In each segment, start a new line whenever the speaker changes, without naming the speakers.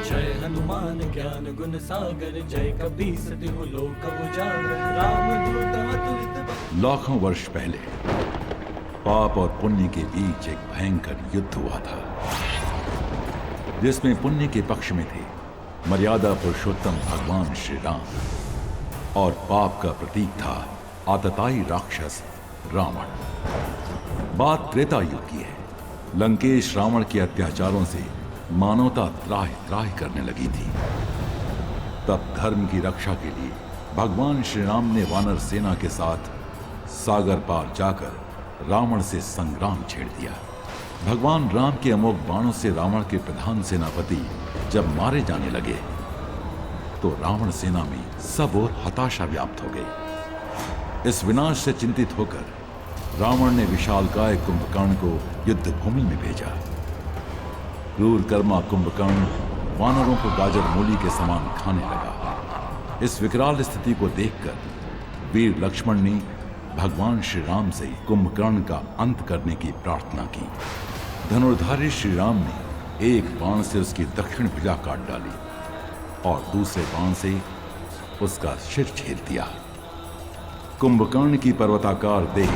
जय हनुमान ज्ञान गुण सागर, जय कपीस तिहु लोक उजागर, रामदूत अतुलित बल।
लाखों वर्ष पहले पाप और पुण्य के बीच एक भयंकर युद्ध हुआ था, जिसमें पुण्य के पक्ष में थे मर्यादा पुरुषोत्तम भगवान श्री राम और पाप का प्रतीक था आतताई राक्षस रावण। बात त्रेता युग की है। लंकेश रावण के अत्याचारों से मानवता त्राहि त्राहि करने लगी थी। तब धर्म की रक्षा के लिए भगवान श्री राम ने वानर सेना के साथ सागर पार जाकर रावण से संग्राम छेड़ दिया। भगवान राम के अमोघ बाणों से रावण के प्रधान सेनापति जब मारे जाने लगे तो रावण सेना में सब ओर हताशा व्याप्त हो गई। इस विनाश से चिंतित होकर रावण ने विशालकाय कुंभकर्ण को युद्ध भूमि में भेजा। क्रूर कर्मा कुंभकर्ण वानरों को गाजर मूली के समान खाने लगा। इस विकराल स्थिति को देखकर वीर लक्ष्मण ने भगवान श्री राम से कुंभकर्ण का अंत करने की प्रार्थना की। धनुर्धारी श्री राम ने एक बाण से उसकी दक्षिण भुजा काट डाली और दूसरे बाण से उसका सिर छेद दिया। कुंभकर्ण की पर्वताकार देह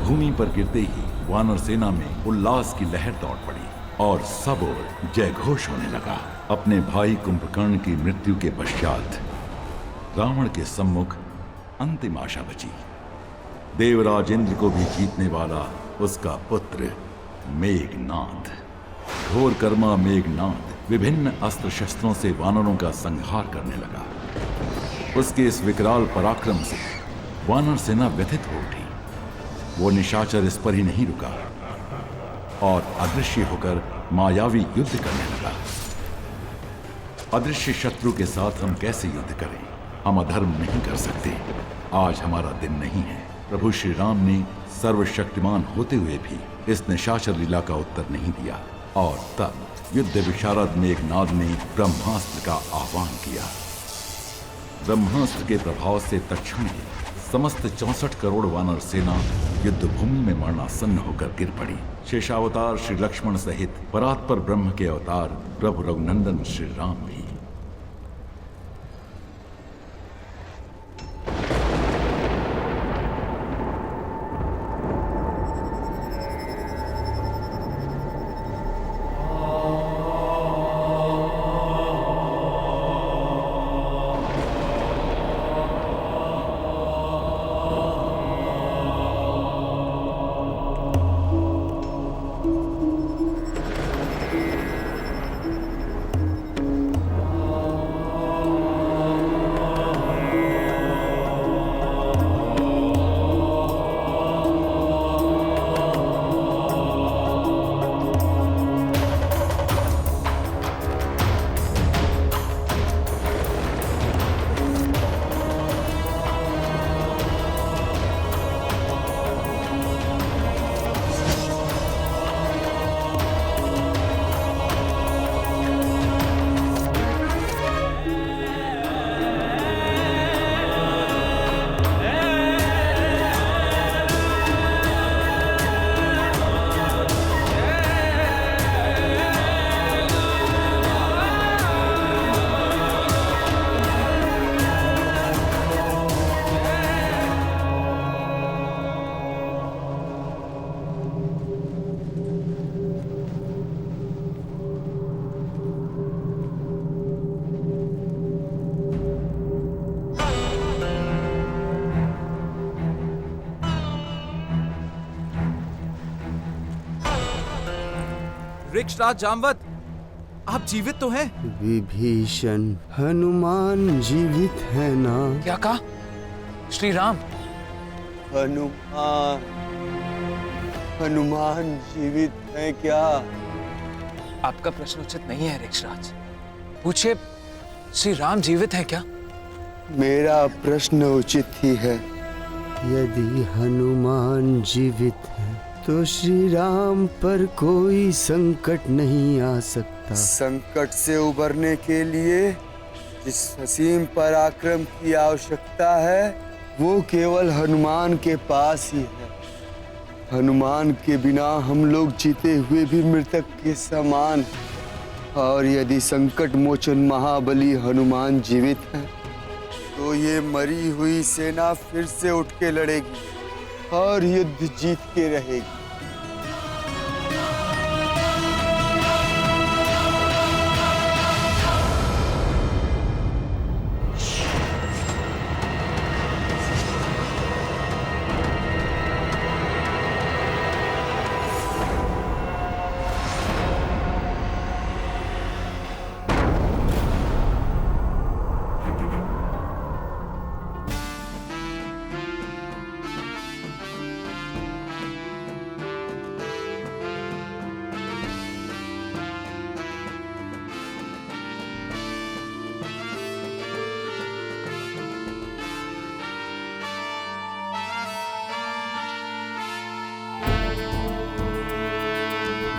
भूमि पर गिरते ही वानर सेना में उल्लास की लहर दौड़ पड़ी और सब ओर जय घोष होने लगा। अपने भाई कुंभकर्ण की मृत्यु के पश्चात रावण के सम्मुख अंतिम आशा बची। देवराज इंद्र को भी जीतने वाला उसका पुत्र मेघनाद। घोर कर्मा मेघनाद विभिन्न अस्त्र शस्त्रों से वानरों का संहार करने लगा। उसके इस विकराल पराक्रम से वानर सेना व्यथित हो उठी। वो निशाचर इस पर ही नहीं रुका और अदृश्य होकर मायावी युद्ध करने लगा। अदृश्य शत्रु के साथ हम कैसे युद्ध करें? हम अधर्म नहीं कर सकते। आज हमारा दिन नहीं है। प्रभु श्री राम ने सर्वशक्तिमान होते हुए भी इस निशाचर लीला का उत्तर नहीं दिया और तब युद्ध विशारद मेघनाद ने ब्रह्मास्त्र का आह्वान किया। ब्रह्मास्त्र के प्रभाव से तत्क्षण ही समस्त 64 करोड़ वानर सेना युद्ध भूमि में मरणासन्न होकर गिर पड़ी। शेषावतार श्री लक्ष्मण सहित परात्पर ब्रह्म के अवतार प्रभु रघुनंदन श्री राम भी।
वृक्षराज जामवत, आप जीवित तो हैं?
विभीषण, हनुमान जीवित है ना?
क्या कहा? श्री राम?
हनुमान जीवित है क्या?
आपका प्रश्न उचित नहीं है वृक्षराज। पूछिए, श्री राम जीवित है क्या?
मेरा प्रश्न उचित ही है। यदि हनुमान जीवित है तो श्री राम पर कोई संकट नहीं आ सकता। संकट से उबरने के लिए जिस असीम पराक्रम की आवश्यकता है वो केवल हनुमान के पास ही है। हनुमान के बिना हम लोग जीते हुए भी मृतक के समान। और यदि संकट मोचन महाबली हनुमान जीवित है तो ये मरी हुई सेना फिर से उठ के लड़ेगी और युद्ध जीत के रहेगी।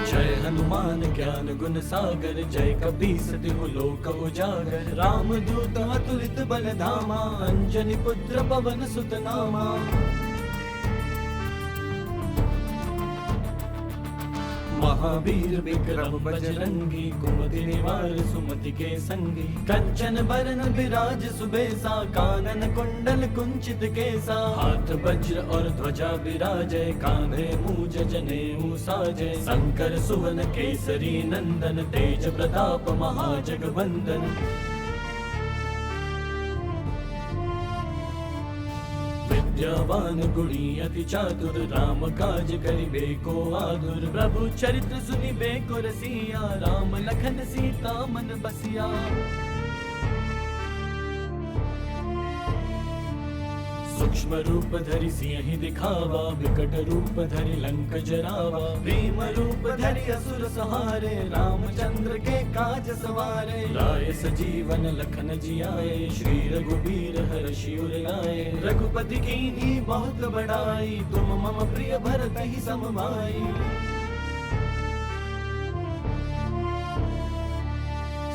जय हनुमान ज्ञान गुण सागर, जय कपीस तिहु लोक उजागर। राम दूत अतुलित बल धामा, अंजनी पुत्र पवन सुत नामा। महावीर विक्रम बजरंगी, कुमति निवार सुमति के संगी। कंचन बरन विराज सुबेसा, कानन कुंडल कुंचित केसा। हाथ वज्र और ध्वजा विराजय, कांधे मूज जनेऊ साजय। शंकर सुवन केसरी नंदन, तेज प्रताप महाजगवंदन। विद्यावान गुणी अति चातुर, राम काज करिबे को आतुर। प्रभु चरित्र सुनिबे को रसिया, राम लखन सीता मन बसिया। सूक्ष्म रूप धरि सिंहि दिखावा, विकट रूप धरि लंक जरावा। भीम रूप धरि असुर संहारे, रामचंद्र के काज सवारे। लाए सजीवन लखन जियाए, श्री रघुबीर हर्षि उर लाए। रघुपति कीन्ही बहुत बड़ाई, तुम मम प्रिय भरतहि सम भाई।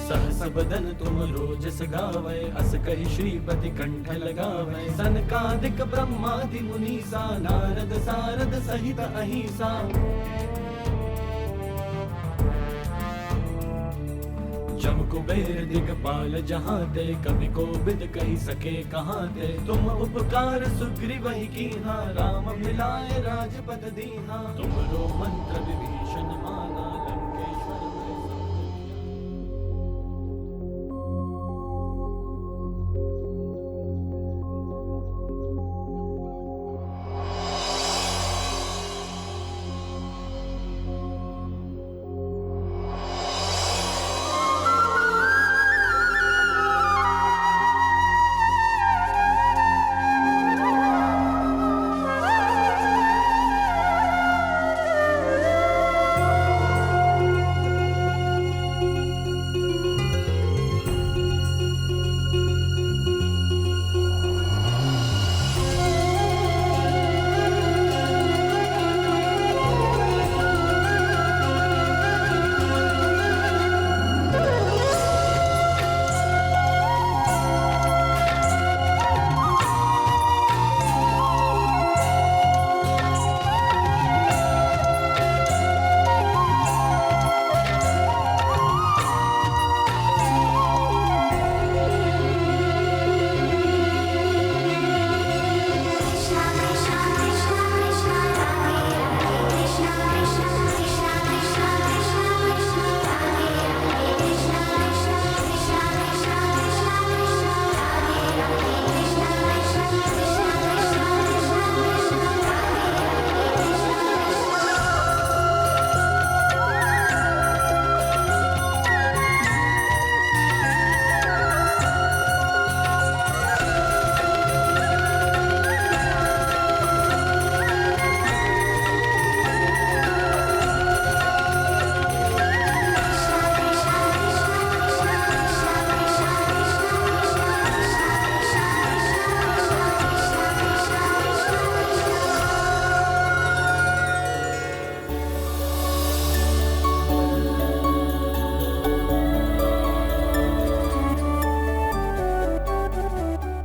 सहस बदन तुम रोजस गावै, अस कहि श्रीपति कंठ लगावै। सनकादिक ब्रह्मादि मुनीसा, नारद सारद सहित अहिसा। जम कुबेर दिगपाल जहाते, कवि कोविद कहि सके कहाते। तुम उपकार सुग्रीवहि कीन्हा, राम मिलाए राजपद दीन्हा। तुमरो मंत्र विभीषण माना, लंकेश्वर भय सब।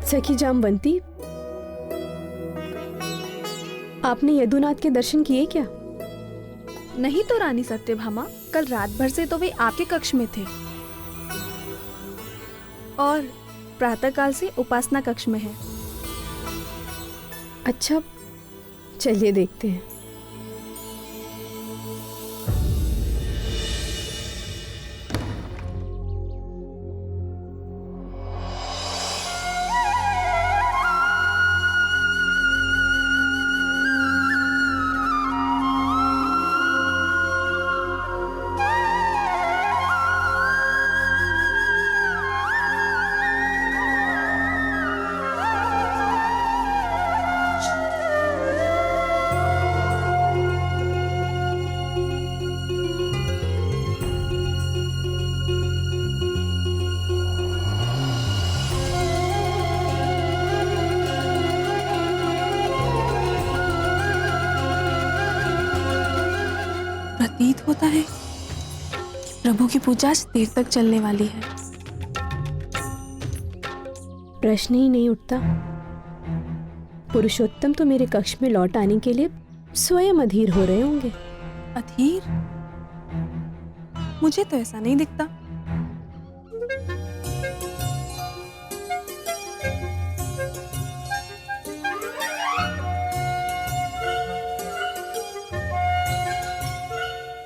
सखी जामवंती, आपने यदुनाथ के दर्शन किए क्या?
नहीं तो रानी सत्यभामा, कल रात भर से तो वे आपके कक्ष में थे और प्रातःकाल से उपासना कक्ष में है।
अच्छा, चलिए देखते हैं।
प्रतीत होता है प्रभु की पूजा आज देर तक चलने वाली है।
प्रश्न ही नहीं उठता। पुरुषोत्तम तो मेरे कक्ष में लौट आने के लिए स्वयं अधीर हो रहे होंगे।
अधीर? मुझे तो ऐसा नहीं दिखता।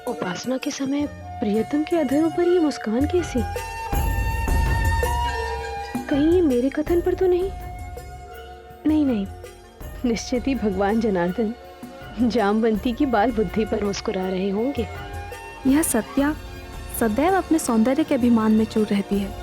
उपासना के समय प्रियतम के अधरों पर ये मुस्कान कैसी? कहीं ये मेरे कथन पर तो नहीं? नहीं नहीं, निश्चित ही भगवान जनार्दन जामवंती की बाल बुद्धि पर मुस्कुरा रहे होंगे।
यह सत्या सदैव अपने सौंदर्य के अभिमान में चूर रहती है।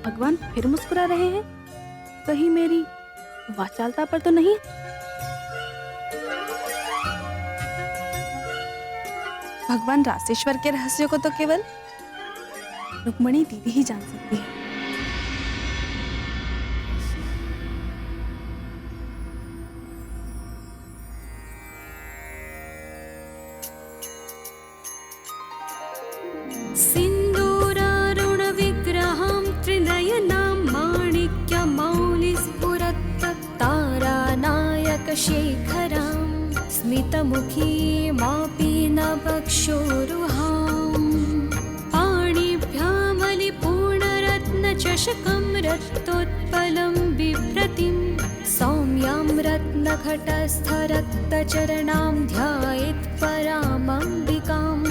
भगवान फिर मुस्कुरा रहे हैं? कहीं मेरी वाचालता पर तो नहीं? भगवान रासेश्वर के रहस्यों को तो केवल रुक्मणी दीदी ही जान सकती है।
शेखरां स्मितमुखी मापि नभक्षोरुहां पाणिभ्यामलिपूर्णरत्नचषकं रक्तोत्पलं बिभ्रतिं सौम्यां रत्नघटस्थरक्तचरणां ध्यायेत् परामम्बिकाम्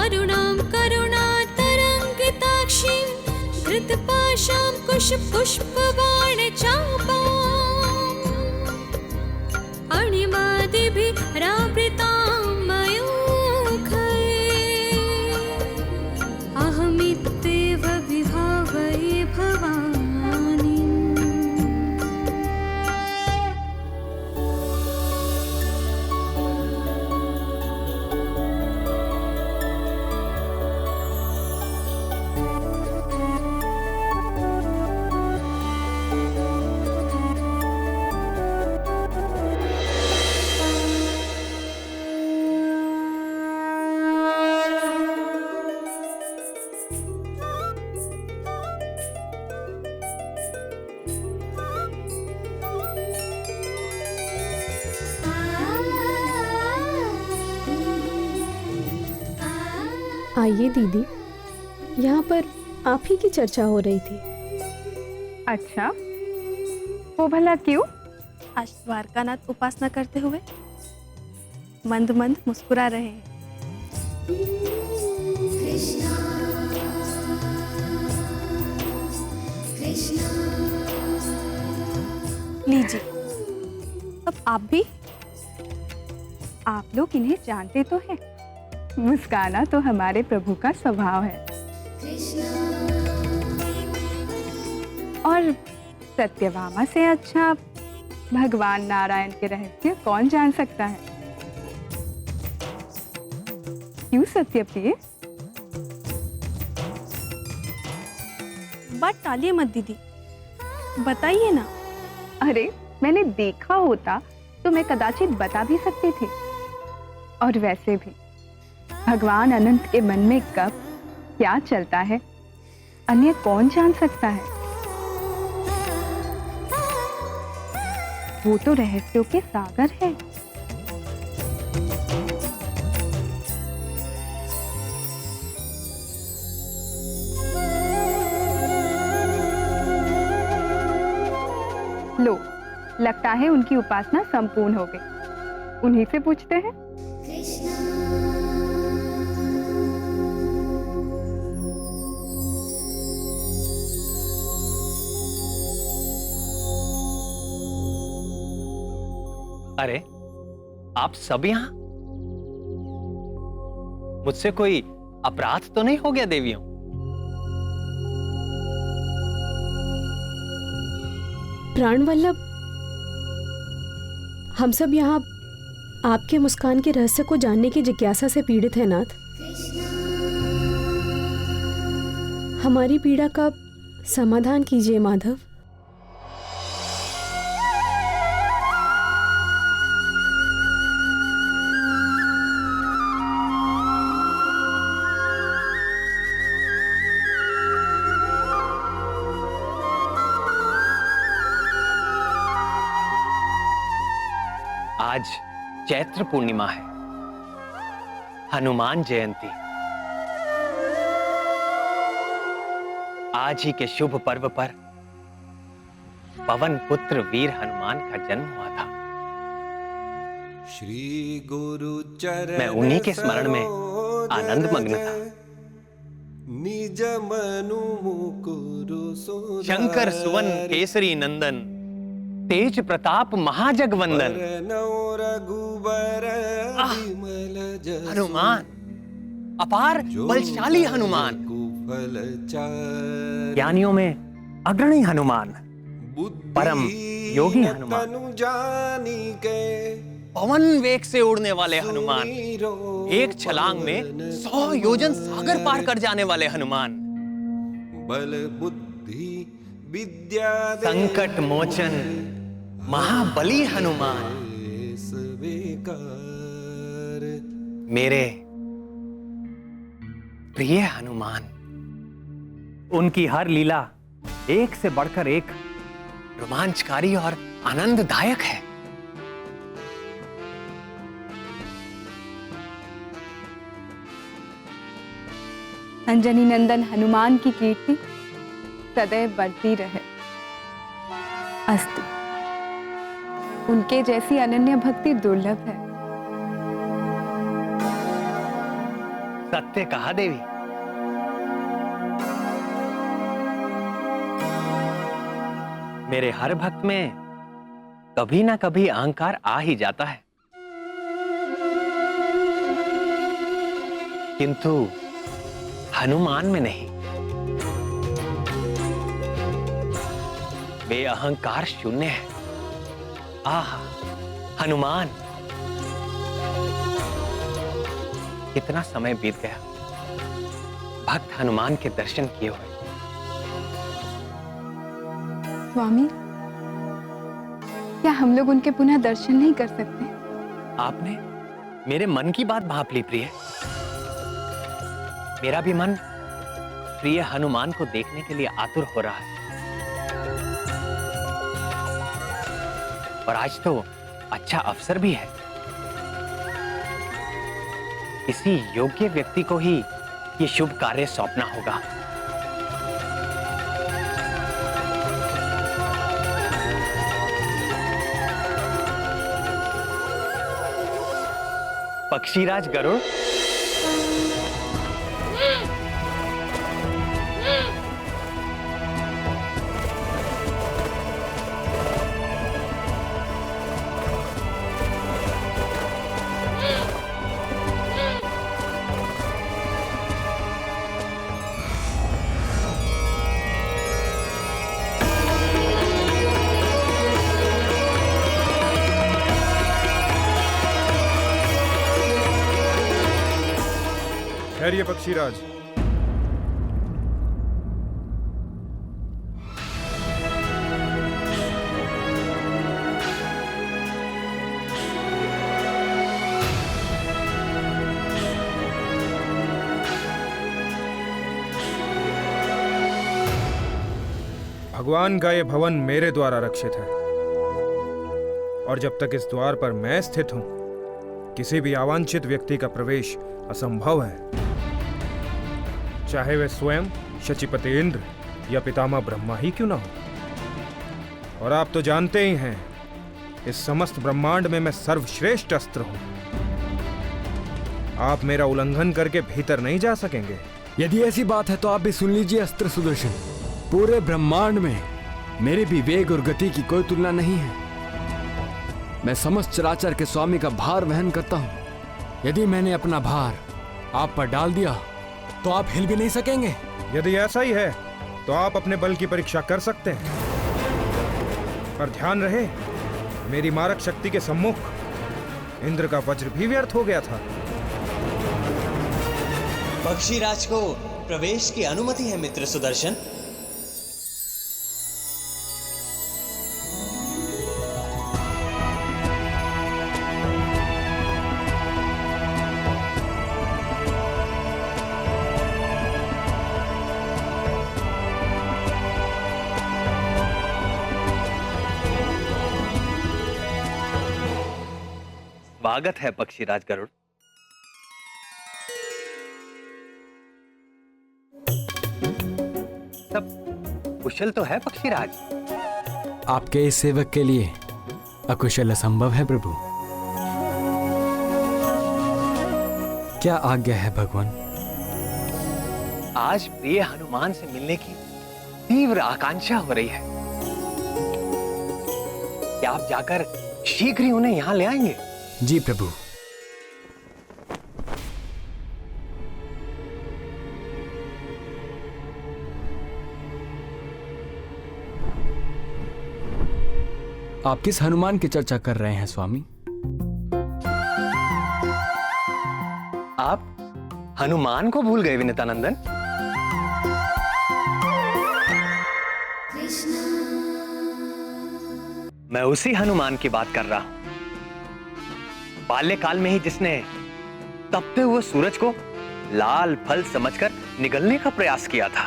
अरुणां करुणातरङ्गिताक्षीं धृतपाशां कुशपुष्पबाणचापाम् अणिमादिभिरावृतां मयूखैः अहमित्येव विभावये भवानीम्।
आइए दीदी, यहाँ पर आप ही की चर्चा हो रही थी।
अच्छा, वो भला क्यों?
आज द्वारकानाथ उपासना करते हुए मंद मंद मुस्कुरा रहे हैं। लीजिए, अब आप भी।
आप लोग इन्हें जानते तो हैं। मुस्काना तो हमारे प्रभु का स्वभाव है। और सत्यभामा से अच्छा भगवान नारायण के रहस्य कौन जान सकता है? क्यों सत्यप्रिय?
बात टालिए मत दीदी, बताइए ना।
अरे, मैंने देखा होता तो मैं कदाचित बता भी सकती थी। और वैसे भी भगवान अनंत के मन में कब क्या चलता है, अन्य कौन जान सकता है? वो तो रहस्यों के सागर है। लो, लगता है उनकी उपासना संपूर्ण हो गई। उन्हीं से पूछते हैं।
अरे, आप सब यहाँ? मुझसे कोई अपराध तो नहीं हो गया देवियों?
प्राण वल्लभ, हम सब यहाँ आपके मुस्कान के रहस्य को जानने की जिज्ञासा से पीड़ित हैं नाथ। हमारी पीड़ा का समाधान कीजिए माधव।
आज चैत्र पूर्णिमा है, हनुमान जयंती। आज ही के शुभ पर्व पर पवन पुत्र वीर हनुमान का जन्म हुआ था।
श्री गुरु चरण
मैं उन्हीं के स्मरण में आनंद मग्न था।
निज मनु मुकुरु सुधारि।
शंकर सुवन केसरी नंदन, तेज प्रताप महाजगवंदन।
रघुबर विमल जसु।
हनुमान, अपार बलशाली हनुमान,
कुफल चारि।
ज्ञानियों में अग्रणी हनुमान, परम योगी हनुमान,
तनु जानी के
पवन वेग से उड़ने वाले हनुमान, एक छलांग में 100 योजन सागर पार कर जाने वाले हनुमान,
बल बुद्धि विद्या
संकट मोचन महाबली हनुमान। मेरे प्रिय हनुमान, उनकी हर लीला एक से बढ़कर एक रोमांचकारी और आनंददायक है।
अंजनी नंदन हनुमान की कीर्ति सदैव बढ़ती रहे। अस्तु। उनके जैसी अनन्य भक्ति दुर्लभ है।
सत्य कहा देवी। मेरे हर भक्त में कभी ना कभी अहंकार आ ही जाता है, किंतु हनुमान में नहीं। वे अहंकार शून्य है। आह, हनुमान, कितना समय बीत गया भक्त हनुमान के दर्शन किए हुए।
स्वामी, क्या हम लोग उनके पुनः दर्शन नहीं कर सकते?
आपने मेरे मन की बात भाप ली प्रिय। मेरा भी मन प्रिय हनुमान को देखने के लिए आतुर हो रहा है। और आज तो अच्छा अवसर भी है। किसी योग्य व्यक्ति को ही ये शुभ कार्य सौंपना होगा। पक्षीराज गरुड़,
ठहरिए पक्षीराज। भगवान का ये भवन मेरे द्वारा रक्षित है और जब तक इस द्वार पर मैं स्थित हूं, किसी भी अवांछित व्यक्ति का प्रवेश असंभव है, चाहे वे स्वयं शचीपति इंद्र या पितामह ब्रह्मा ही क्यों ना हो। और आप तो जानते ही हैं, इस समस्त ब्रह्मांड में मैं सर्वश्रेष्ठ अस्त्र हूं। आप मेरा उल्लंघन करके भीतर नहीं जा सकेंगे।
यदि ऐसी बात है तो आप भी सुन लीजिए अस्त्र सुदर्शन। पूरे ब्रह्मांड में मेरे भी वेग और गति की कोई तुलना नहीं है। मैं समस्त चराचर के स्वामी का भार वहन करता हूं। यदि मैंने अपना भार आप पर डाल दिया तो आप हिल भी नहीं सकेंगे।
यदि ऐसा ही है तो आप अपने बल की परीक्षा कर सकते हैं, पर ध्यान रहे, मेरी मारक शक्ति के सम्मुख इंद्र का वज्र भी व्यर्थ हो गया था।
पक्षीराज को प्रवेश की अनुमति है मित्र सुदर्शन।
स्वागत है पक्षीराज गरुड़। सब कुशल तो है पक्षीराज?
आपके इस सेवक के लिए अकुशल असंभव है प्रभु। क्या आज्ञा है भगवान?
आज प्रिय हनुमान से मिलने की तीव्र आकांक्षा हो रही है। क्या आप जाकर शीघ्र ही उन्हें यहां ले आएंगे?
जी प्रभु। आप किस हनुमान की चर्चा कर रहे हैं स्वामी?
आप हनुमान को भूल गए विनीतानंदन? मैं उसी हनुमान की बात कर रहा हूं, बाल्यकाल में ही जिसने तपते हुए सूरज को लाल फल समझकर निगलने का प्रयास किया था,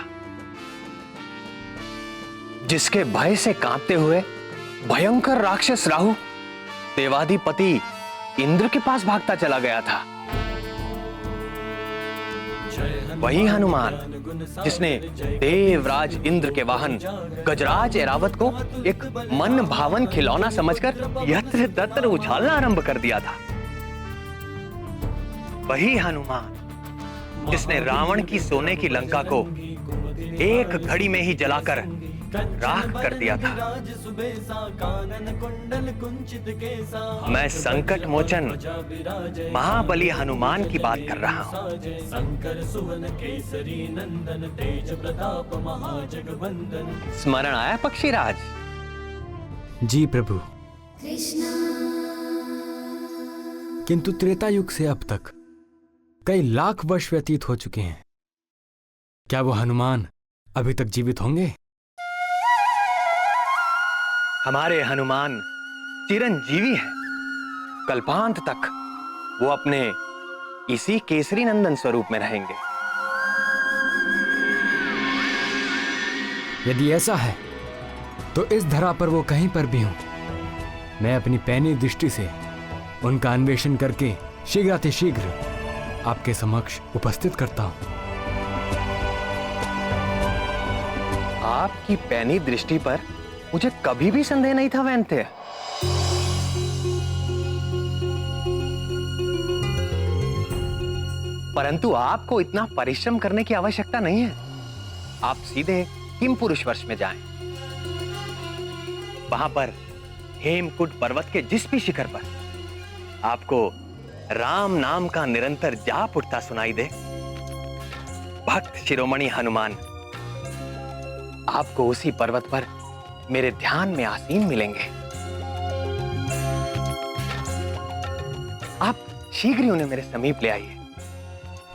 जिसके भय से कांपते हुए भयंकर राक्षस राहु देवाधिपति इंद्र के पास भागता चला गया था। वही हनुमान जिसने देवराज इंद्र के वाहन गजराज ऐरावत को एक मन भावन खिलौना समझकर यत्र तत्र उछालना आरंभ कर दिया था। वही हनुमान जिसने रावण की सोने की लंका को एक घड़ी में ही जलाकर राख कर दिया था। मैं संकट मोचन महाबली हनुमान की बात कर रहा हूं। स्मरण आया पक्षीराज?
जी प्रभु। किंतु त्रेता युग से अब तक कई लाख वर्ष व्यतीत हो चुके हैं। क्या वो हनुमान अभी तक जीवित होंगे?
हमारे हनुमान चिरंजीवी हैं। कल्पांत तक वो अपने इसी केसरी नंदन स्वरूप में रहेंगे।
यदि ऐसा है तो इस धरा पर वो कहीं पर भी हों, मैं अपनी पैनी दृष्टि से उनका अन्वेषण करके शीघ्रातिशीघ्र आपके समक्ष उपस्थित करता हूं।
आपकी पैनी दृष्टि पर मुझे कभी भी संदेह नहीं था वैन्य। परंतु आपको इतना परिश्रम करने की आवश्यकता नहीं है। आप सीधे किमपुरुष वर्ष में जाएं। वहां पर हेमकुट पर्वत के जिस भी शिखर पर आपको राम नाम का निरंतर जाप उठता सुनाई दे, भक्त शिरोमणि हनुमान आपको उसी पर्वत पर मेरे ध्यान में आसीन मिलेंगे। आप शीघ्र ही उन्हें मेरे समीप ले आइए।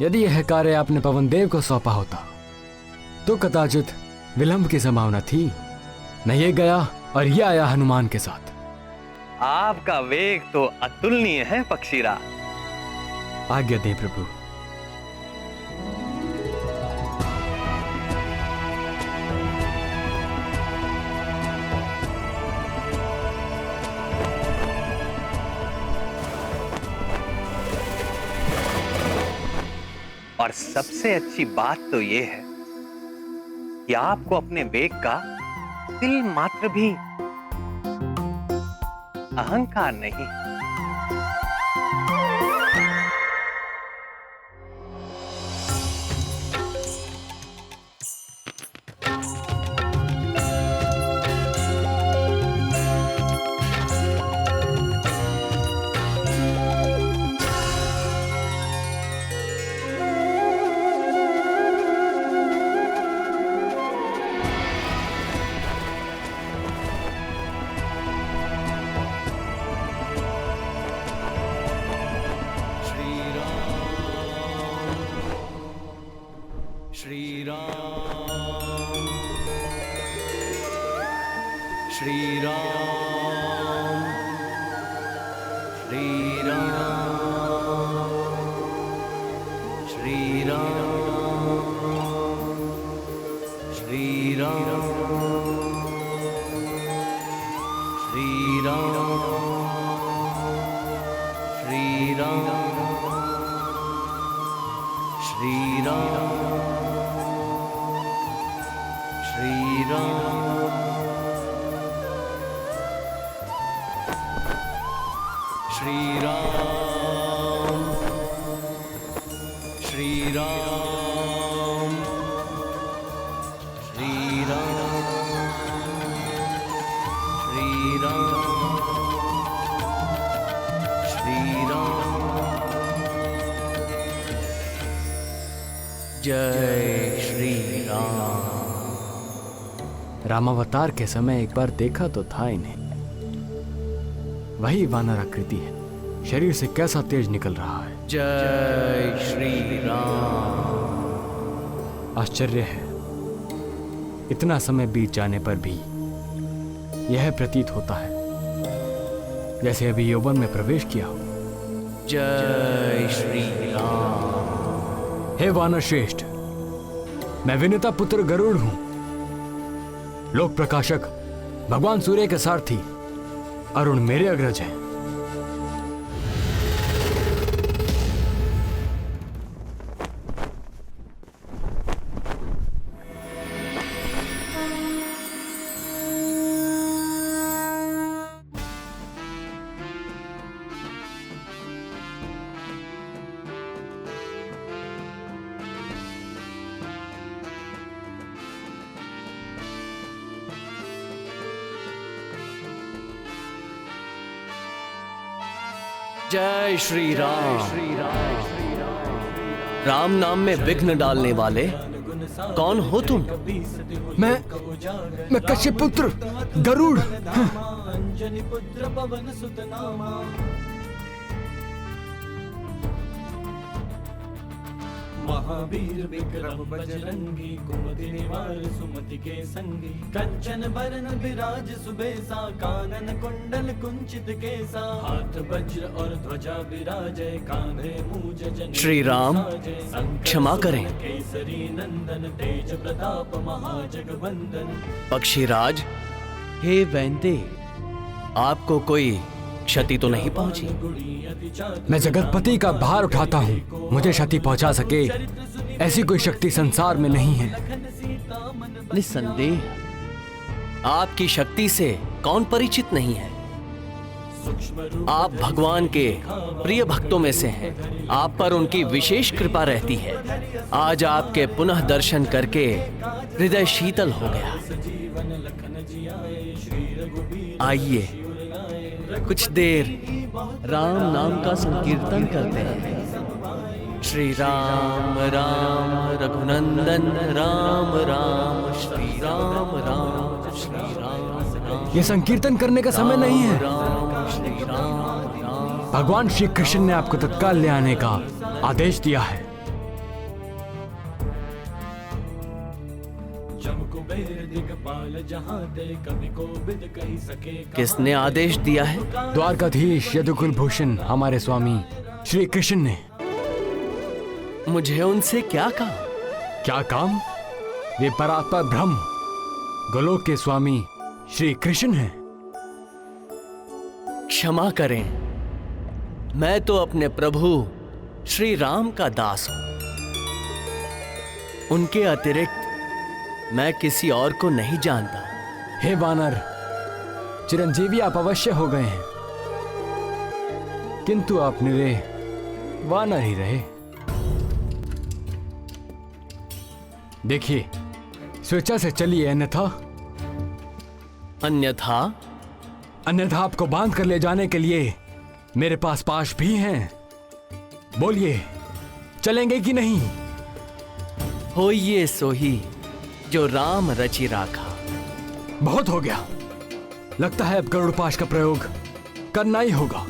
यदि यह कार्य आपने पवन देव को सौंपा होता तो कदाचित विलंब की संभावना थी। न ये गया और ये आया हनुमान के साथ।
आपका वेग तो अतुलनीय है पक्षीराज।
आज्ञा दें प्रभु।
और सबसे अच्छी बात तो ये है कि आपको अपने वेग का तिल मात्र भी अहंकार नहीं।
श्री राम श्री राम श्री राम श्री राम श्री राम श्री राम श्री राम श्री राम श्री राम श्री राम श्री राम श्री राम जय श्री राम।
रामावतार के समय एक बार देखा तो था इन्हें। वही वानर आकृति है, शरीर से कैसा तेज निकल रहा है।
जय श्री राम।
आश्चर्य है, इतना समय बीत जाने पर भी यह प्रतीत होता है जैसे अभी यौवन में प्रवेश किया हो।
जय श्री राम।
हे वानर श्रेष्ठ, मैं विनता पुत्र गरुड़ हूं, लोक प्रकाशक भगवान सूर्य के सारथी अरुण मेरे अग्रज हैं।
जय श्री राम। राम नाम में विघ्न डालने वाले कौन हो तुम?
मैं कश्यप पुत्र गरुड़।
अंजनी पुत्र पवन सुत नामा। महावीर विक्रम बजरंगी कुमति निवार सुमति के संगी। कंचन बरन विराज सुबेसा कानन कुंडल कुंचित केसा। हाथ वज्र और ध्वजा विराजय कांधे मूज जनेऊ। श्री राम क्षमा करें। केसरी नंदन तेज प्रताप महाजगवंदन। पक्षीराज हे वैंदे, आपको कोई क्षति तो नहीं पहुंची?
मैं जगतपति का भार उठाता हूँ, मुझे क्षति पहुंचा सके ऐसी कोई शक्ति संसार में नहीं है।
निस्संदेह आपकी शक्ति से कौन परिचित नहीं है। आप भगवान के प्रिय भक्तों में से हैं, आप पर उनकी विशेष कृपा रहती है। आज आपके पुनः दर्शन करके हृदय शीतल हो गया। आइए कुछ देर राम नाम का संकीर्तन करते हैं। श्री राम राम रघुनंदन राम राम श्री राम राम श्री राम राम।
ये संकीर्तन करने का समय नहीं है।
श्री राम राम।
भगवान श्री कृष्ण ने आपको तत्काल ले आने का आदेश दिया है।
किसने आदेश दिया है?
द्वारकाधीश यदुकुल भूषण हमारे स्वामी श्री कृष्ण ने।
मुझे उनसे क्या काम?
क्या काम? वे परात्पर ब्रह्म गोलोक के स्वामी श्री कृष्ण हैं।
क्षमा करें, मैं तो अपने प्रभु श्री राम का दास हूं।
उनके अतिरिक्त मैं किसी और को नहीं जानता।
हे वानर, चिरंजीवी आप अवश्य हो गए हैं, किंतु आप निरे वानर ही रहे। देखिए, स्वेच्छा से चलिए, अन्यथा आपको बांध कर ले जाने के लिए मेरे पास पाश भी हैं। बोलिए, चलेंगे कि नहीं?
होइए सोही जो राम रचि राखा।
बहुत हो गया, लगता है अब गरुड़ पाश का प्रयोग करना ही होगा।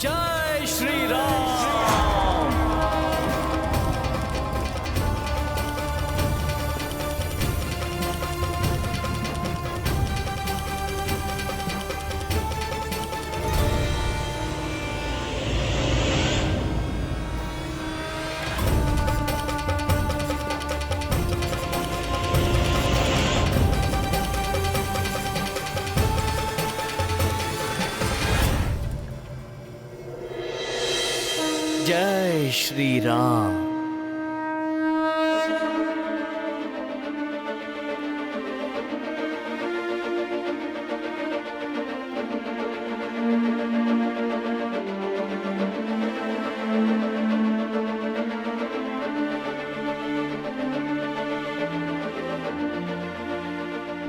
जय श्री राम। जय श्री राम।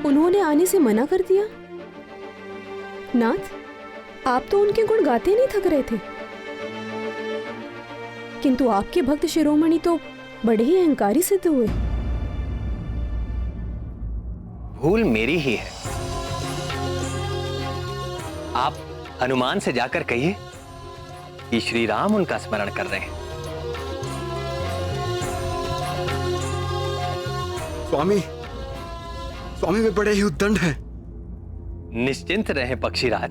उन्होंने आने से मना कर दिया? नाथ, आप तो उनके गुण गाते नहीं थक रहे थे, किंतु आपके भक्त शिरोमणि तो बड़े ही अहंकारी सिद्ध हुए।
भूल मेरी ही है। आप हनुमान से जाकर कहिए कि श्री राम उनका स्मरण कर रहे हैं।
स्वामी, स्वामी वे बड़े ही उद्दंड हैं।
निश्चिंत रहे पक्षीराज,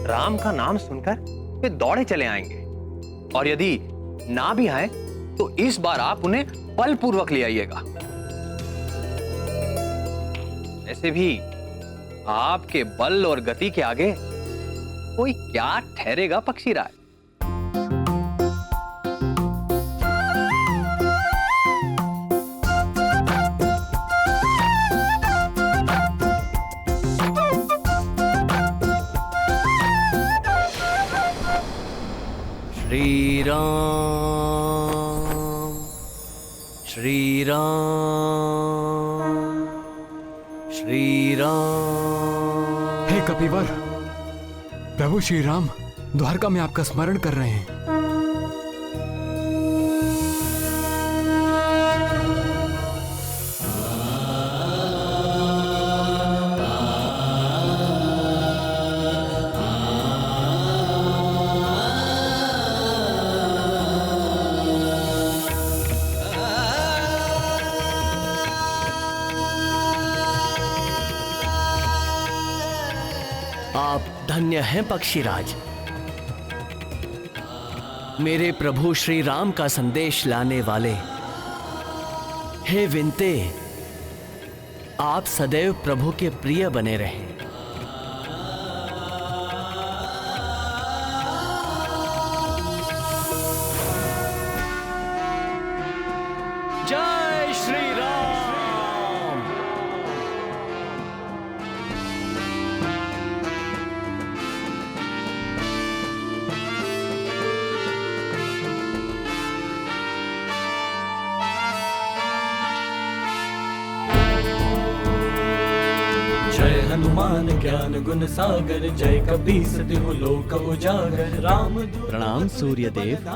राम का नाम सुनकर वे दौड़े चले आएंगे, और यदि ना भी आए तो इस बार आप उन्हें बलपूर्वक ले आइएगा। ऐसे भी आपके बल और गति के आगे कोई क्या ठहरेगा पक्षीराज।
श्री राम, श्री राम, श्री राम।
हे कपिवर, प्रभु श्री राम द्वारका में आपका स्मरण कर रहे हैं।
आप धन्य हैं पक्षीराज। मेरे प्रभु श्री राम का संदेश लाने वाले। हे विनते, आप सदैव प्रभु के प्रिय बने रहें। जय श्री राम।
जय हनुमान ज्ञान गुण सागर, जय कपीस तिहु लोक उजागर। राम
प्रणाम सूर्यदेव।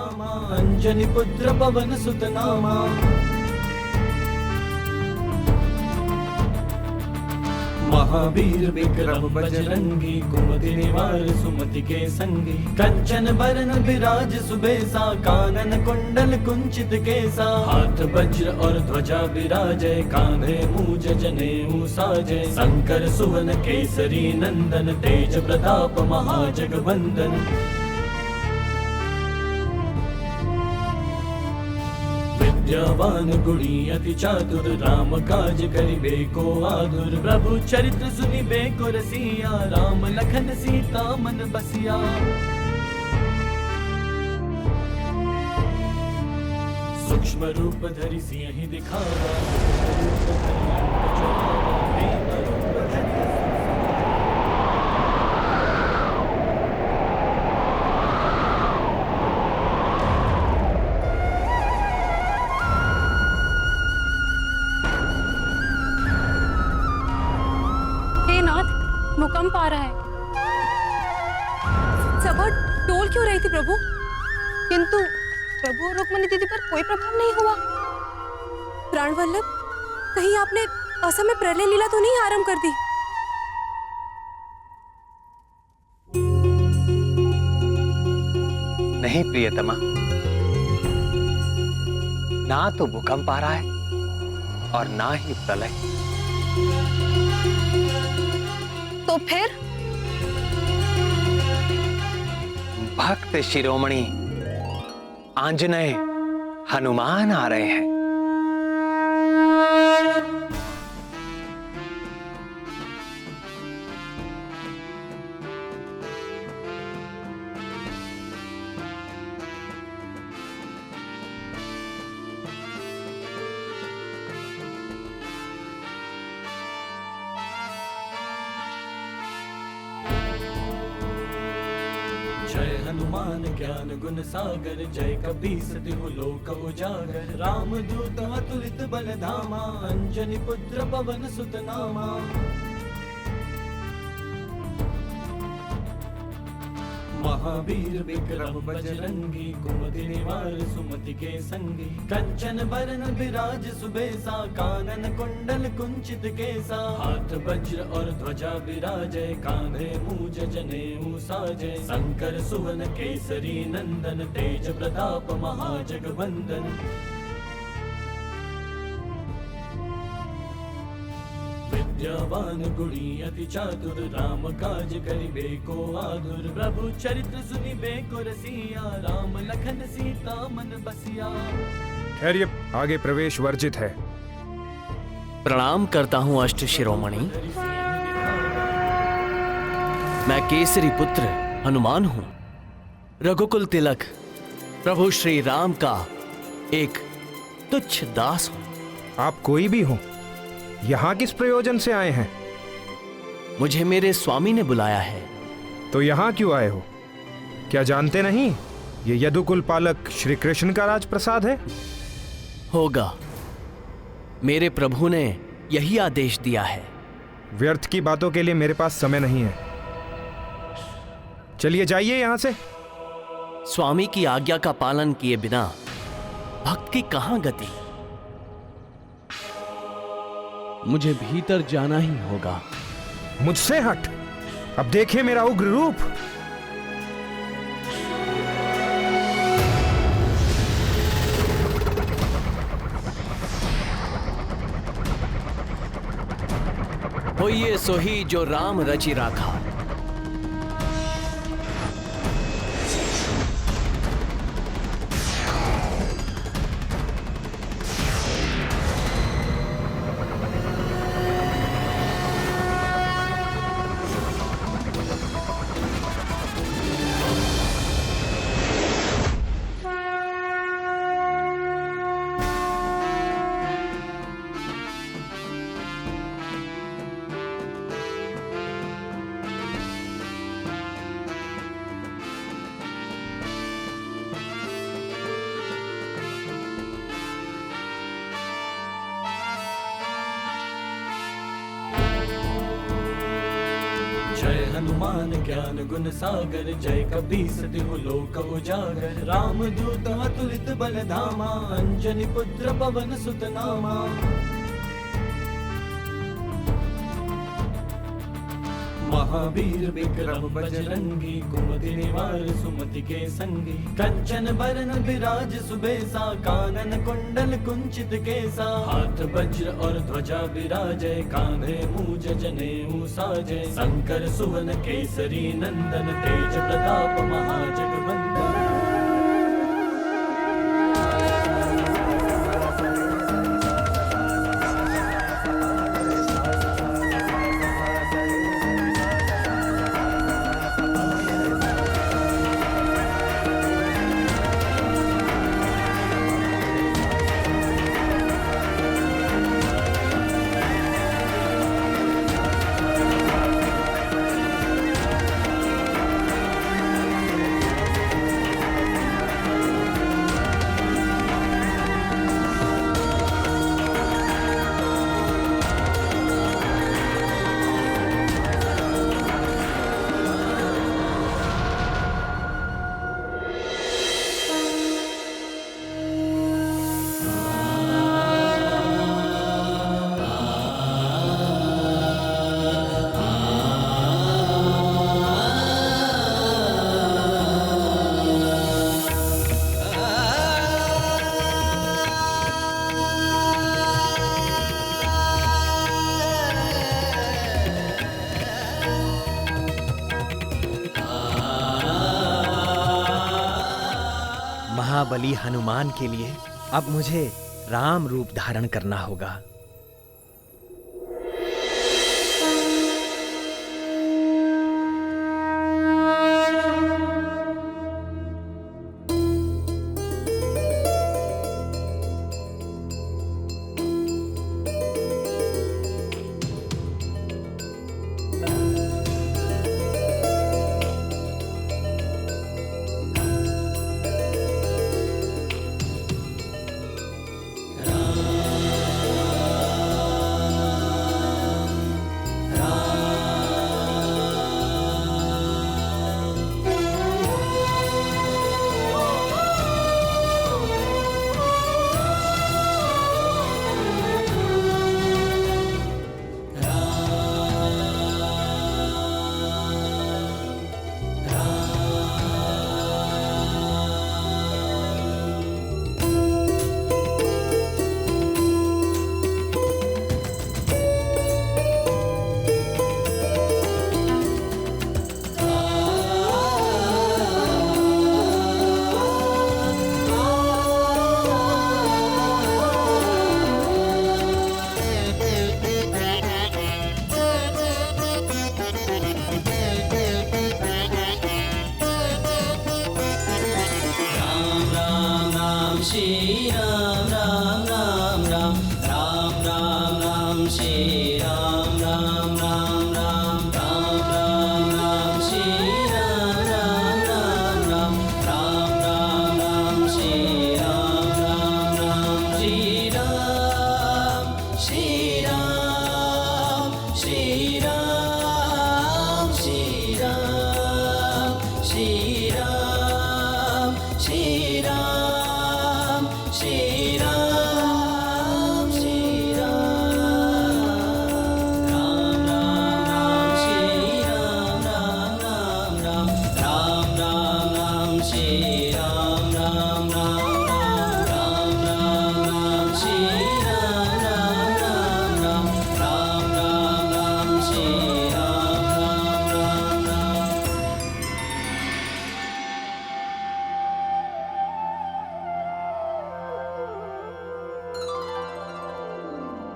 अंजनी पुत्र पवन सुत नामा। महावीर विक्रम बजरंगी कुमति निवार सुमति के संगी कंचन बरन विराज सुबेसा कानन कुंडल कुंचित केसा हाथ वज्र और ध्वजा विराजय कांधे मूज जनेऊ साजय शंकर सुवन केसरी नंदन तेज प्रताप महाजगवंदन विद्यावान गुणी अति चातुर राम काज करिबे को आदुर प्रभु चरित्र सुनिबे को रसिया राम लखन सीता मन बसिया सूक्ष्म रूप धरि सिंहि दिखावा
भूकंप आ रहा है। सबा टोल क्यों रही थी प्रभु, किंतु प्रभु और रुक्मिणी दीदी पर कोई प्रभाव नहीं हुआ। प्राणवल्लभ, कहीं आपने असमय प्रलय लीला तो नहीं आरंभ कर दी?
नहीं प्रियतमा, ना तो भूकंप आ रहा है और ना ही प्रलय।
तो फिर
भक्त शिरोमणि आंजनेय हनुमान आ रहे हैं।
जय हनुमान ज्ञान गुण सागर जय कपीस तिहु लोक उजागर राम दूत अतुलित बल धामा अंजनी पुत्र पवन सुत नामा। महावीर विक्रम बजरंगी कुमति निवार सुमति के संगी कंचन बरन विराज सुबेसा कानन कुंडल कुंचित केसा हाथ वज्र और ध्वजा विराजय कांधे मूज जनेऊ साजय शंकर सुवन केसरी नंदन तेज प्रताप महाजगवंदन। विद्यावान गुणी अति चातुर राम काज करिबे को आदुर प्रभु चरित्र सुनिबे को रसिया राम लखन सीता मन बसिया।
खैर, ये आगे प्रवेश वर्जित है।
प्रणाम करता हूं अष्ट शिरोमणि। मैं केसरी पुत्र हनुमान हूं, रघुकुल तिलक प्रभु श्री राम का एक तुच्छ दास हूं।
आप कोई भी हो, यहाँ किस प्रयोजन से आए हैं?
मुझे मेरे स्वामी ने बुलाया है।
तो यहाँ क्यों आए हो? क्या जानते नहीं ये यदुकुल पालक श्री कृष्ण का राजप्रसाद है?
होगा, मेरे प्रभु ने यही आदेश दिया है।
व्यर्थ की बातों के लिए मेरे पास समय नहीं है। चलिए जाइए यहाँ से।
स्वामी की आज्ञा का पालन किए बिना भक्त की कहां गति?
मुझे भीतर जाना ही होगा।
मुझसे हट, अब देखिए मेरा उग्र रूप।
होइए सोही जो राम रचि राखा।
जय हनुमान ज्ञान गुण सागर जय कपीस तिहु लोक उजागर राम दूत अतुलित बल धामा अंजनी पुत्र पवन सुत नामा। महावीर विक्रम बजरंगी, कुमति निवार सुमति के संगी। कंचन बरन विराज सुबेसा, कानन कुंडल कुंचित केसा। हाथ वज्र और ध्वजा विराजय, कांधे मूज जनेऊ साजय। शंकर सुवन केसरी नंदन, तेज प्रताप महाजगवंदन।
महाबली हनुमान के लिए अब मुझे राम रूप धारण करना होगा।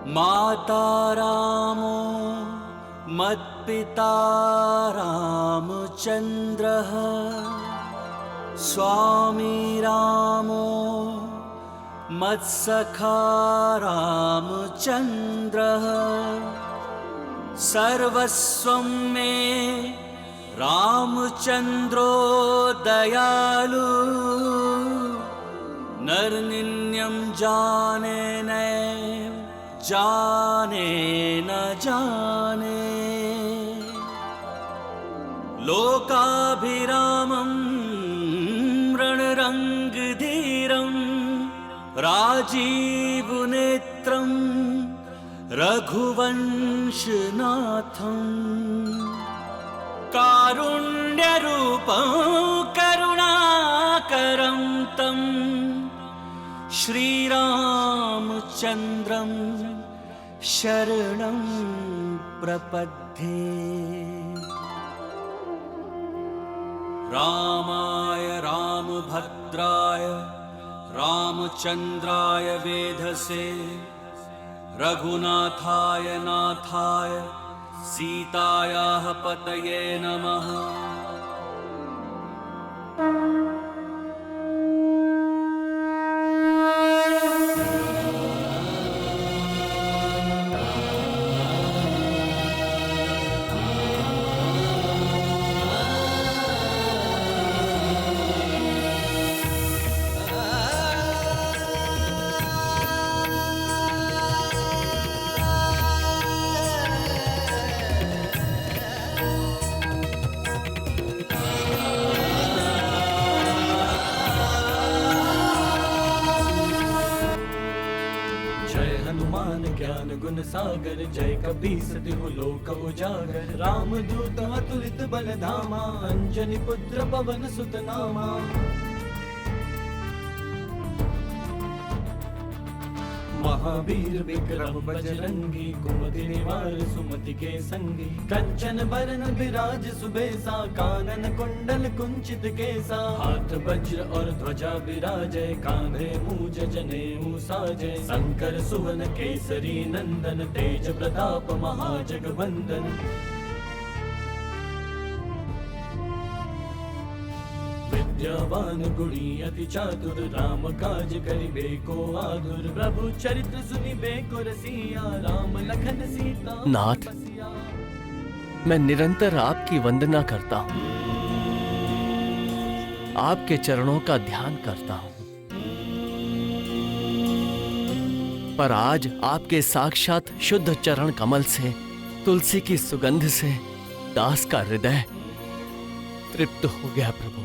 माता रामो मत्पिता रामचन्द्रः, स्वामी रामो मत्सखा रामचन्द्रः। सर्वस्वं मे रामचन्द्रो दयालु, नरनिन्यं जाने नैव जाने न जाने। लोकाभिरामं रणरङ्गधीरं, राजीवनेत्रं रघुवंशनाथं। कारुण्यरूपं करुणाकरं तं श्रीरामचन्द्रं शरणं प्रपद्ये। रामाय रामभद्राय रामचन्द्राय वेधसे रघुनाथाय नाथाय सीतायाः पतये नमः। ज्ञान गुण सागर जय कपीस तिहु लोक उजागर। राम दूत अतुलित बल धामा अंजनी पुत्र पवन सुत नामा। महावीर विक्रम बजरंगी कुमति निवार सुमति के संगी। कंचन बरन विराज सुबेसा कानन कुंडल कुंचित केसा। हाथ वज्र और ध्वजा विराजय कांधे मूज जनेऊ साजय। शंकर सुवन केसरी नंदन तेज प्रताप महाजगवंदन। विद्यावान गुणी अति चातुर राम काज करिबे को आतुर। प्रभु चरित्र सुनिबे को रसिया राम लखन सीता
नाथ, मैं निरंतर आपकी वंदना करता हूँ, आपके चरणों का ध्यान करता हूँ, पर आज आपके साक्षात शुद्ध चरण कमल से, तुलसी की सुगंध से दास का हृदय तृप्त हो गया। प्रभु,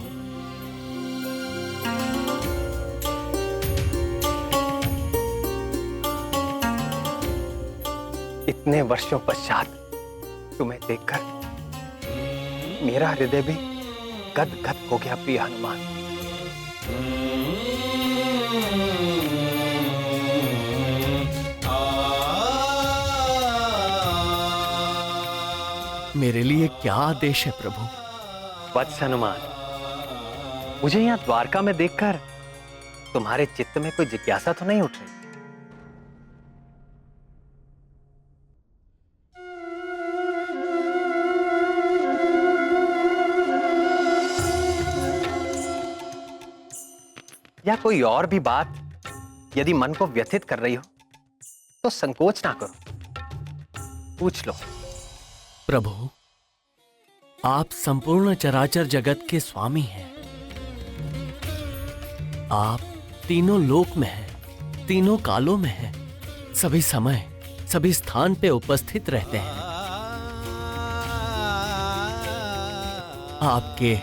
इतने वर्षों पश्चात तुम्हें देखकर मेरा हृदय भी गद गद हो गया प्रिय हनुमान।
मेरे लिए क्या आदेश है प्रभु?
वत्स हनुमान, मुझे यहाँ द्वारका में देखकर तुम्हारे चित्त में कोई जिज्ञासा तो नहीं उठ रही? या कोई और भी बात यदि मन को व्यथित कर रही हो तो संकोच ना करो, पूछ लो।
प्रभु, आप संपूर्ण चराचर जगत के स्वामी हैं। आप तीनों लोक में हैं, तीनों कालों में हैं, सभी समय सभी स्थान पे उपस्थित रहते हैं। आपके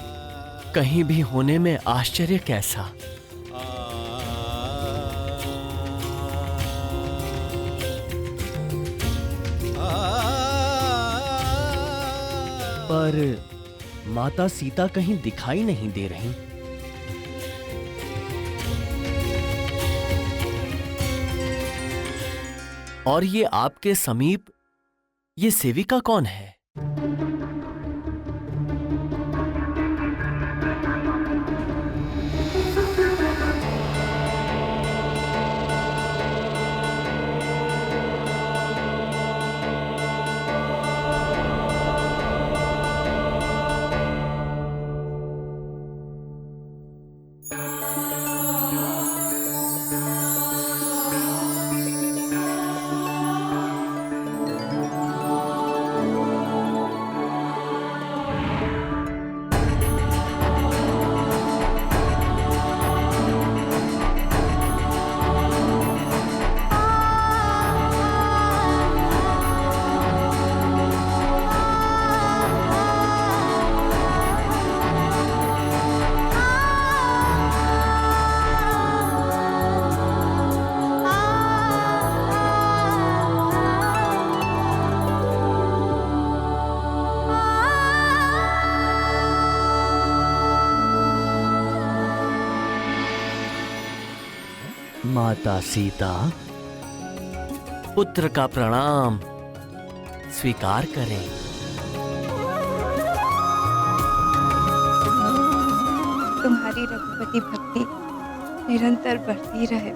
कहीं भी होने में आश्चर्य कैसा? पर माता सीता कहीं दिखाई नहीं दे रही। और ये आपके समीप ये सेविका कौन है? माता सीता, पुत्र का प्रणाम स्वीकार करें।
तुम्हारी रघुपति भक्ति निरंतर बढ़ती रहे।